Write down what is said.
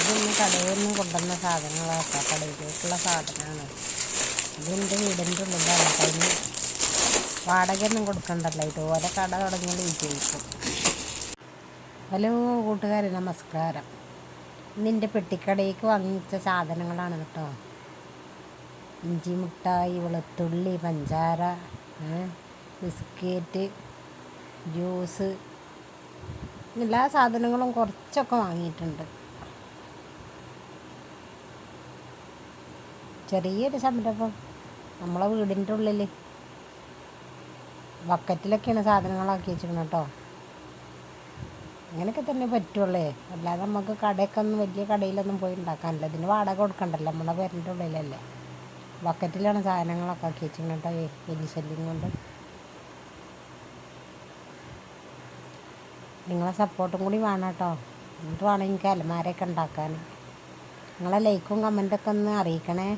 ഇതൊന്ന് കടയിൽ നിന്ന് കൊണ്ടുവന്ന സാധനങ്ങളൊക്കെ കടയിലേക്കുള്ള സാധനമാണ്. ഇതിൻ്റെ വീടിൻ്റെ ഉള്ളിലാണ്. അതിന് വാടകയൊന്നും കൊടുക്കണ്ടല്ലോ. ഇതുപോലെ കട തുടങ്ങിയാൽ വിജയിക്കും. ഹലോ കൂട്ടുകാരെ, നമസ്കാരം. ഇന്നിൻ്റെ പെട്ടിക്കടയിലേക്ക് വാങ്ങിച്ച സാധനങ്ങളാണ് കേട്ടോ. ഇഞ്ചി മിഠായി, വെളുത്തുള്ളി, പഞ്ചാര, ബിസ്ക്കറ്റ്, ജ്യൂസ്, എല്ലാ സാധനങ്ങളും കുറച്ചൊക്കെ വാങ്ങിയിട്ടുണ്ട്. ചെറിയൊരു സംരംഭം നമ്മളെ വീടിൻ്റെ ഉള്ളിൽ ബക്കറ്റിലൊക്കെയാണ് സാധനങ്ങളാക്കി വെച്ചിരിക്കുന്നത് കേട്ടോ. അങ്ങനെയൊക്കെ തന്നെ പറ്റുള്ളേ. അല്ലാതെ നമുക്ക് കടയൊക്കെ ഒന്നും വലിയ കടയിലൊന്നും പോയി ഉണ്ടാക്കാനില്ല. ഇതിന് വാടക കൊടുക്കണ്ടല്ലോ, നമ്മളെ പേരിൻ്റെ ഉള്ളിലല്ലേ. ബക്കറ്റിലാണ് സാധനങ്ങളൊക്കെ ആക്കി വെച്ചിരിക്കുന്നത് കേട്ടോ. വലിയ ശല്യം കൊണ്ട് നിങ്ങളെ സപ്പോർട്ടും കൂടി വേണം കേട്ടോ. എന്നിട്ട് വേണം എനിക്ക് അലമാരയൊക്കെ ഉണ്ടാക്കാൻ. നിങ്ങളെ ലൈക്കും കമൻറ്റൊക്കെ ഒന്ന് അറിയിക്കണേ.